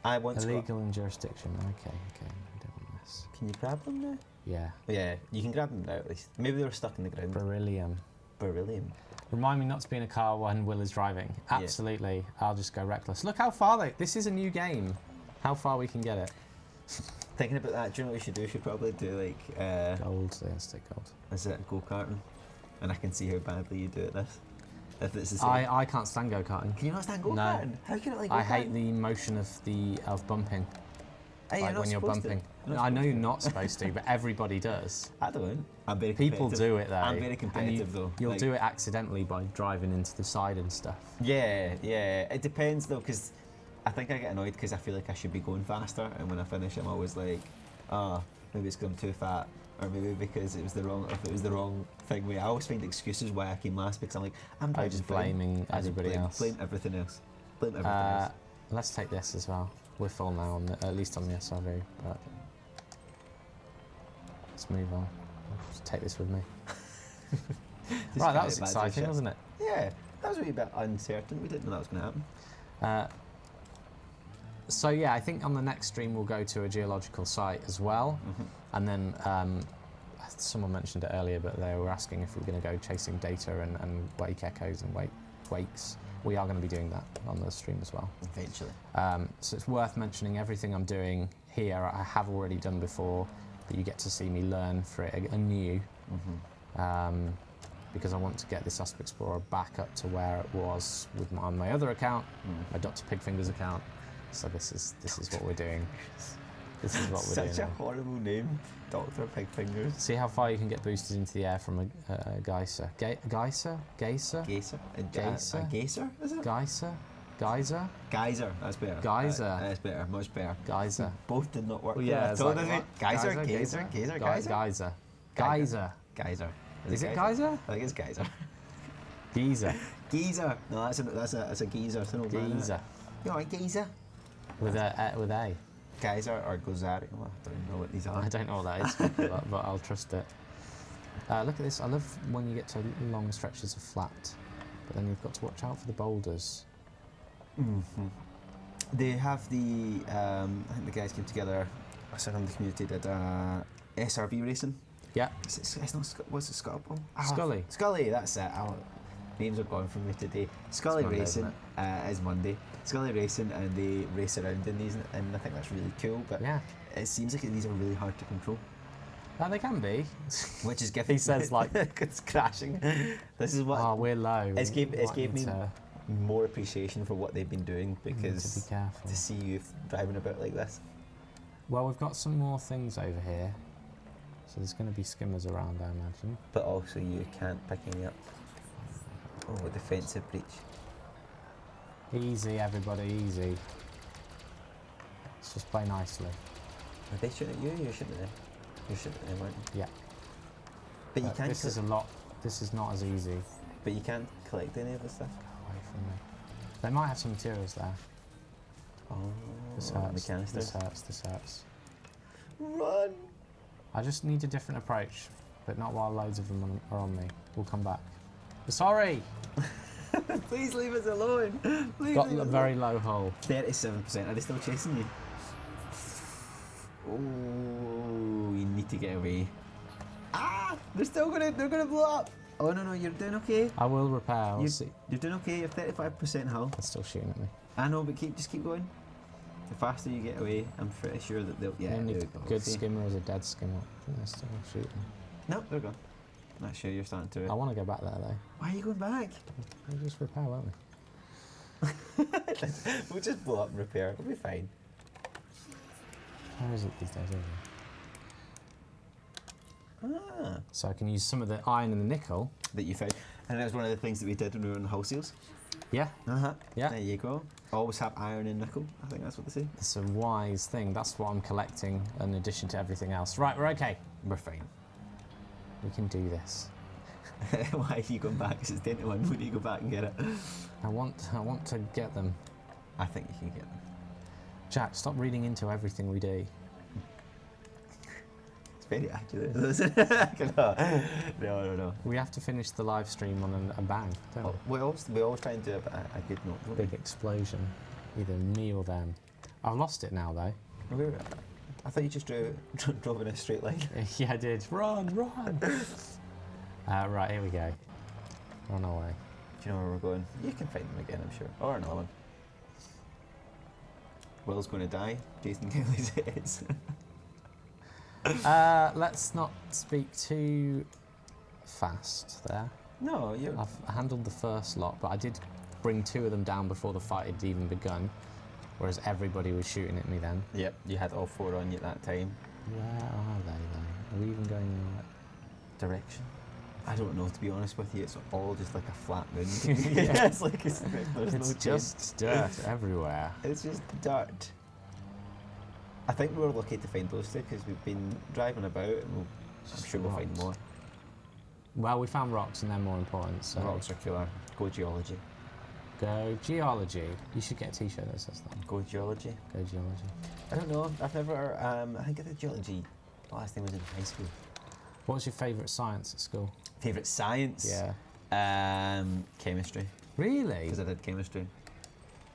I once got... Illegal in jurisdiction. Okay. I don't want this. Can you grab them now? Yeah. Oh, yeah, you can grab them now at least. Maybe they were stuck in the ground. Beryllium. Beryllium. Remind me not to be in a car when Will is driving. Absolutely. I'll just go reckless. Look how far this is a new game. How far we can get it. Thinking about that, do you know what we should do? We should probably do like Gold. Let's take gold. is it go-karting? And I can see how badly you do at this. If it's the same. I can't stand go-karting. Can you not stand No. go-karting? How can it like go-karting? I hate the motion of bumping. Hey, Like when you're bumping. I know you're not supposed to, but everybody does. I don't. I'm very People competitive. do it though. I'm very and competitive though. You'll Like- do it accidentally by driving into the side and stuff. Yeah. It depends though, because I think I get annoyed because I feel like I should be going faster, and when I finish, I'm always like, maybe it's because I'm too fat, or maybe because it was the wrong thing. I always find excuses why I came last because I'm like, I'm driving just fine. blaming I just everybody else. Blame everything else. Blame everything else. Let's take this as well. We're full now, at least on the SRV, but let's move on. I'll just take this with me. Just Right, that can't was imagine exciting, shit. wasn't it? Yeah, That was a wee bit uncertain. We didn't know that was going to happen. So yeah, I think on the next stream we'll go to a geological site as well, and then someone mentioned it earlier, but they were asking if we're going to go chasing data and wake echoes and wakes. We are going to be doing that on the stream as well. Eventually. So it's worth mentioning everything I'm doing here I have already done before, but you get to see me learn for it anew, because I want to get this Asp Explorer back up to where it was with on my other account, my Dr. Pigfingers account. So this is what we're doing. This is what we're doing. Such a horrible name, Dr. Pigfingers. See how far you can get boosted into the air from a geyser. Geyser? Geyser? A geyser, is it? Geyser? Geyser? Geyser, that's better. Geyser. That's better, much better. Geyser. Both did not work. Well, yeah, so does it? Geyser, geyser, geyser, geyser. Geyser. Geyser. Geyser. Is it geyser? I think it's geyser. Geezer. Geezer. No, that's a geezer. It's an old man, Geezer. You know, a geezer. With a. Geyser or Gozari. Well, I don't know what these are. I don't know what that is, but I'll trust it. Look at this. I love when you get to long stretches of flat, but then you've got to watch out for the boulders. They have the. I think the guys came together. I said on the community did SRV racing. Yeah. It's not. Was it Scuttle? Scully. Scully. That's it. Names are gone from me today. Scully Monday, Racing is Monday. Scully Racing, and they race around in these, and I think that's really cool. But Yeah. it seems like these are really hard to control. They can be. Which is giving. He says like it's crashing. This is what. Oh, we're low. It's gave me to more appreciation for what they've been doing, because be careful. to see you driving about like this. Well, we've got some more things over here, so there's going to be skimmers around, I imagine. But also you can't pick any up. Oh, defensive breach. Easy, everybody, easy. Let's just play nicely. Are they shooting at you? You're shooting at them. You're shooting at them, aren't you? Yeah. But you can't. This is a lot. This is not as easy. But you can't collect any of the stuff. Go away from me. They might have some materials there. Oh, This the hurts. canisters. This hurts. This hurts. Run! I just need a different approach, but not while loads of them are on me. We'll come back. Sorry. Please leave us alone. Please Got leave a us very alone. low hole. 37%. Are they still chasing you? Oh, you need to get away. Ah! They're gonna blow up. Oh no, you're doing okay. I will repair. We'll see. You're doing okay. You're 35% hull. They're still shooting at me. I know, but just keep going. The faster you get away, I'm pretty sure that they'll. Yeah, The only there we go. good See? skimmer is a dead skimmer. I think they're still shooting. No, they're gone. Not sure you're starting to. I want to go back there though. Why are you going back? We'll just repair, won't we? We'll just blow up and repair. We'll be fine. How is it these days, isn't it? Ah, So I can use some of the iron and the nickel. that you found, and that was one of the things that we did when we were on the hull seals. Yeah, yeah. There you go. Always have iron and nickel. I think that's what they say. It's a wise thing. That's what I'm collecting in addition to everything else. Right, we're okay. We're fine. We can do this. Why are you going back? Because it's down to 1. When you go back and get it? I want to get them. I think you can get them. Jack, stop reading into everything we do. It's very accurate, isn't it? No. We have to finish the live stream on a bang, don't we? We always try and do a good note. Don't Big explosion. Either me or them. I've lost it now though. we? I thought you just drove in a straight line. Yeah, I did. Run! Right, here we go. Run away. Do you know where we're going? You can find them again, I'm sure. Or another one. Will's going to die. Jason Kelly's is. Let's not speak too fast there. No, you're. I've handled the first lot, but I did bring 2 of them down before the fight had even begun, whereas everybody was shooting at me then. Yep, you had all 4 on you at that time. Where are they though? Are we even going in the right Direction? I don't know, to be honest with you. It's all just like a flat moon. Yeah. It's like there's It's no just dirt everywhere. It's just dirt. I think we were lucky to find those 2 because we've been driving about and I'm sure we'll find rocks. more. Well, we found rocks and they're more important, so Rocks are killer. Go geology. go geology. You should get a t-shirt that says that. Go geology. Go geology. I don't know. I've never. I think I did geology. Last time was in high school. What was your favourite science at school? Favourite science? Yeah. Chemistry. Really? because I did chemistry.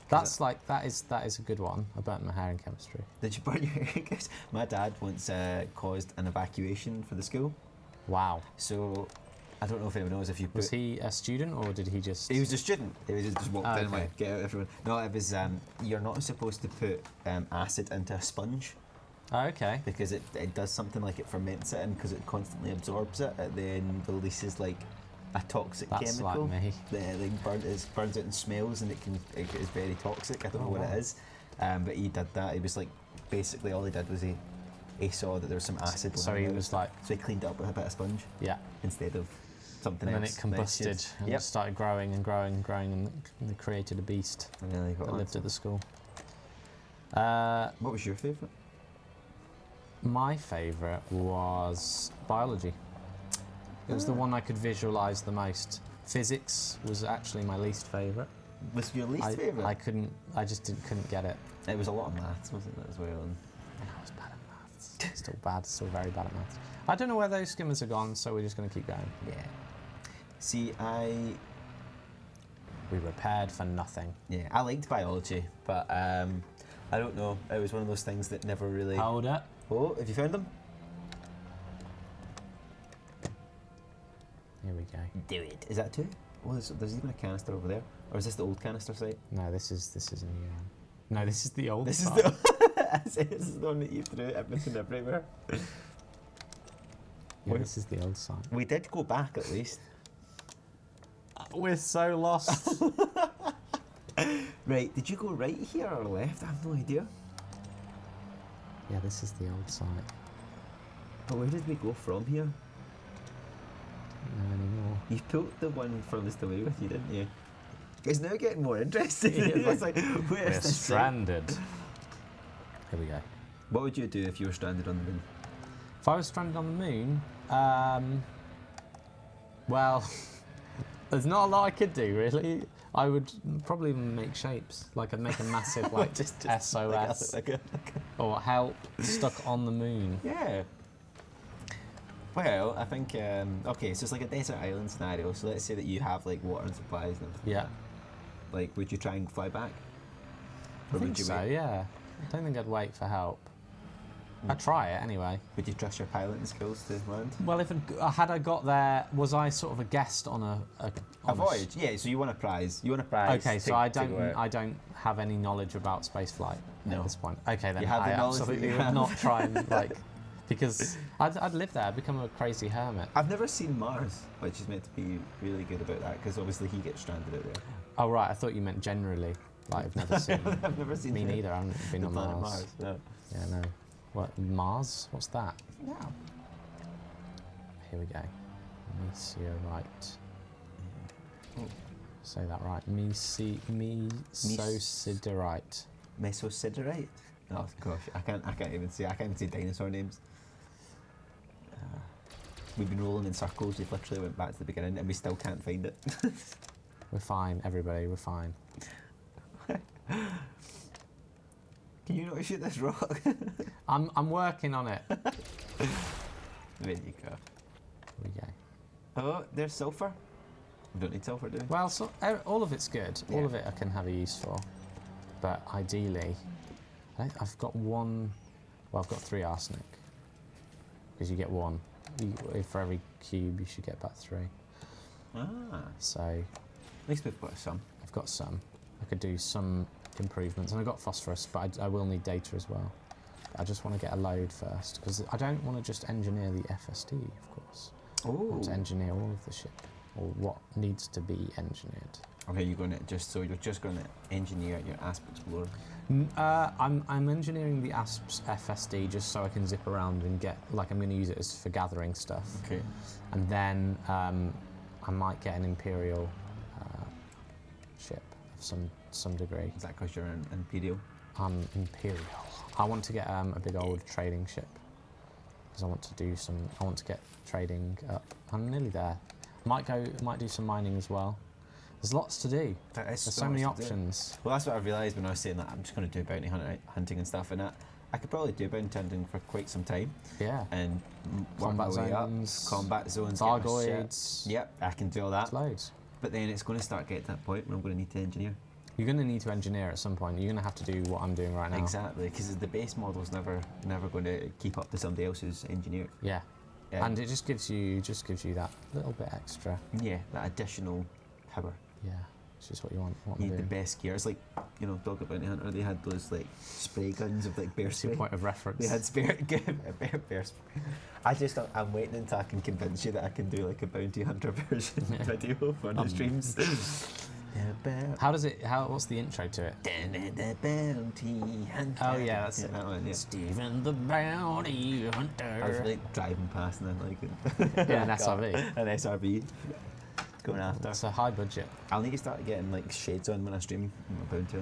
That's like that is a good one. I burnt my hair in chemistry. Did you burn your hair? 'Cause my dad once caused an evacuation for the school. Wow. So I don't know if anyone knows if you put. Was he a student or did he just? He was a student. He was just walked in and Okay. went, get out, everyone. No, it was. You're not supposed to put acid into a sponge Oh, okay. because it does something like it ferments it, and because it constantly absorbs it, it then releases like a toxic That's chemical. like me. That like burns out and smells, and it is very toxic. I don't know what wow. it is, but he did that. He was like basically all he did was he saw that there was some acid. So lying he out, was like, so he cleaned it up with a bit of sponge yeah. instead of something And then else. it combusted and Yep. it started growing and growing and growing, and they created a beast And then he got that lived lots. at the school. What was your favourite? My favourite was biology. It was the one I could visualise the most. Physics was actually my least favourite. Was your least favourite? I just couldn't get it. It was a lot of maths, wasn't it, as well? And I was bad at maths. Still bad, still very bad at maths. I don't know where those skimmers are gone, so we're just going to keep going. yeah. See, We repaired for nothing. I liked biology, but I don't know. It was one of those things that never really. Hold it. Oh, have you found them? Here we go. Do it. Is that two? Oh, there's even a canister over there. Or is this the old canister site? No, this is a new one. No, this is the old This site. is the. This is the one that you threw everything everywhere. Yeah, this is the old site. We did go back at least. We're so lost. Right, did you go right here or left? I have no idea. Yeah, this is the old site. But where did we go from here? Not anymore. You pulled the one furthest away with you, didn't you? It's now getting more interesting. Yeah, It's like, where's We're this thing? stranded. Here we go. What would you do if you were stranded on the moon? If I was stranded on the moon, well, there's not a lot I could do really. I would probably make shapes. Like I'd make a massive like Just SOS like a- or help stuck on the moon. Yeah. Well, I think okay, so it's like a desert island scenario. So let's say that you have like water and supplies and everything. Yeah. Like, would you try and fly back? I Or think would you so, wait? yeah. I don't think I'd wait for help. I'd try it anyway. Would you trust your piloting skills to land? Well, if had I got there, was I sort of a guest on a A voyage, yeah. So you want a prize. You want a prize. Okay, so to- I to go out. don't have any knowledge about space flight No. at this point. Okay, then You have the I knowledge that absolutely you would have. not try and like because I'd live there, I'd become a crazy hermit. I've never seen Mars, which is meant to be really good about that because obviously he gets stranded out there. Oh right, I thought you meant generally. Like I've never seen. I've never seen Me the- neither. I haven't been the on planet Mars. No. Yeah, no. What Mars? What's that? No. Here we go. Meteorite. Oh. Say that right. Mesosiderite. Mesosiderite. Oh gosh, I can't even say. I can't even say dinosaur names. We've been rolling in circles. We've literally went back to the beginning, and we still can't find it. We're fine, everybody. We're fine. Can you not shoot this rock? I'm working on it. There you go. Here we go. Oh, there's sulfur. We don't need sulfur, do we? Well, so, all of it's good. Yeah. All of it I can have a use for. But ideally, I've got one. Well, I've got 3 arsenic. Because you get 1. For every cube, you should get about 3. Ah. So At least we've got some. I've got some. I could do some improvements. And I've got phosphorus, but I will need data as well. I just want to get a load first. Because I don't want to just engineer the FSD, of course. I want to Oh. engineer all of the ship. Or what needs to be engineered. Okay, you're going to you're just going to engineer your Asp Explorer. I'm engineering the ASP's FSD just so I can zip around and get, like I'm going to use it for gathering stuff. Okay. And then I might get an Imperial ship of some degree. Is that because you're an Imperial? Imperial. I want to get a big old trading ship. Because I want to get trading up. I'm nearly there. Might do some mining as well. There's lots to do. There's so many much to do. options. Well, that's what I realised when I was saying that I'm just going to do bounty hunting and stuff, and I could probably do bounty hunting for quite some time Yeah. and work Combat my way up. zones, Combat zones, get my ship. Thargoids. Yep, I can do all that. There's loads. But then it's going to start getting to that point where I'm going to need to engineer. You're going to need to engineer at some point. You're going to have to do what I'm doing right now. Exactly, because the base model's never going to keep up to somebody else's engineer. Yeah. And it just gives you that little bit extra. Yeah, that additional power. Yeah, it's just what you want. You need the best gear. It's like, you know, Dog Bounty Hunter, they had those like spray guns of like bear What's spray. your point of reference? They had bear spray. I'm waiting until I can convince you that I can do like a bounty hunter version video for the streams. What's the intro to it? The bounty hunter. Oh yeah, that's that one, yeah. Stephen the Bounty Hunter. I was like driving past and then like Yeah, an SRV. An SRV. Going after. It's a high budget. I'll need to start getting like shades on when I stream my bounty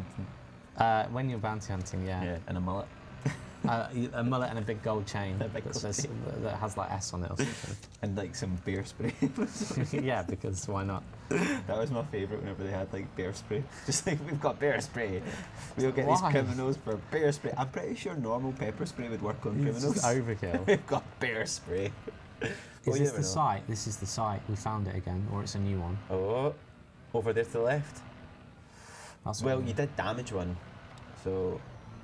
hunting. When you're bounty hunting, yeah. And a mullet. A mullet and a big gold chain A big gold chain. that has like S on it or something. And like some bear spray. Yeah, because why not? That was my favourite whenever they had like bear spray. Just like, we've got bear spray. We'll get these Why? criminals for bear spray. I'm pretty sure normal pepper spray would work on It's criminals. just overkill. We've got bear spray. Is this the site? This is the site. We found it again, or it's a new one. Oh, over there to the left. That's Well, you did damage one, so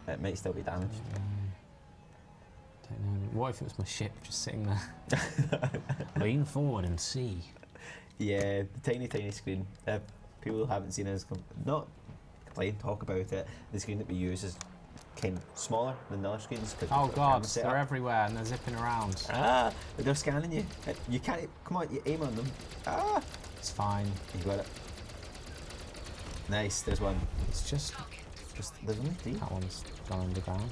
it might still be damaged. Don't know. What if it was my ship just sitting there? Lean forward and see. Yeah, the tiny screen. People who haven't seen us not complain, talk about it. The screen that we use is kind of smaller than the other screens. Oh god, they're everywhere and they're zipping around. Ah, they're scanning you. You can't. Come on, you aim on them. Ah, It's fine. you got it. Nice. There's one. It's just There's only 3. that one's gone underground.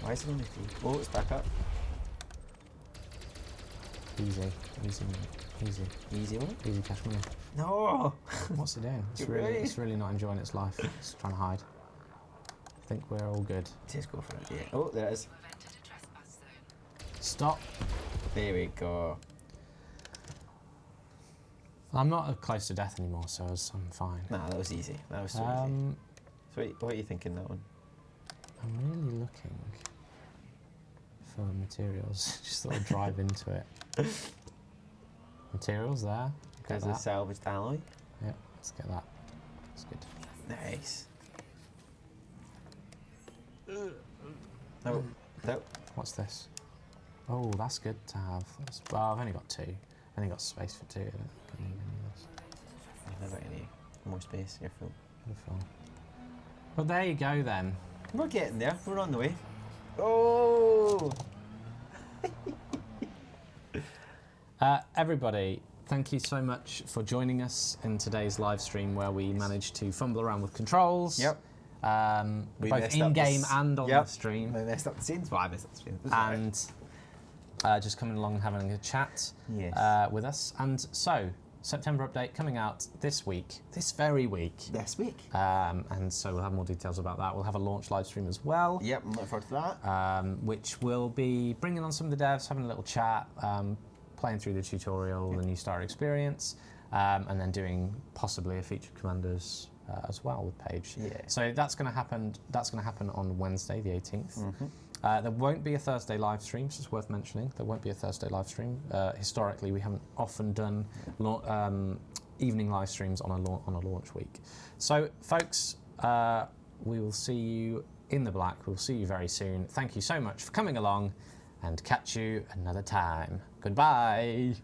Why is it only 3? Oh, it's back up. Easy. Easy one. Easy cash money. No. What's it doing? You're It's really not enjoying its life. It's trying to hide. I think we're all good. Just go for it. Yeah. Oh, there it is. Stop. There we go. I'm not close to death anymore, so I'm fine. Nah, that was easy. That was so easy. So what are you thinking that one? I'm really looking for materials. Just thought I'd drive into it. Materials there. There's a salvaged alloy. Yeah, let's get that. That's good. Nice. No. What's this? Oh, that's good to have. Well, I've only got 2. I've only got space for 2. I don't need any of this. Never any more space. You're full. Beautiful. Well, there you go then. We're getting there. We're on the way. Oh! Everybody, thank you so much for joining us in today's live stream where we managed to fumble around with controls. Yep. Both in-game and on the stream. We messed up the scenes. Well, I messed up the scenes. And just coming along and having a chat with us. And so, September update coming out this very week. This week. And so we'll have more details about that. We'll have a launch live stream as well. Yep, I'm looking forward to that. Which will be bringing on some of the devs, having a little chat, playing through the tutorial, the new starter experience, and then doing possibly a featured commanders as well with Paige. Yeah. So that's going to happen. That's going to happen on Wednesday, the 18th. There won't be a Thursday live stream, so it's worth mentioning. There won't be a Thursday live stream. Historically, we haven't often done evening live streams on a launch week. So, folks, we will see you in the black. We'll see you very soon. Thank you so much for coming along, and catch you another time. Goodbye.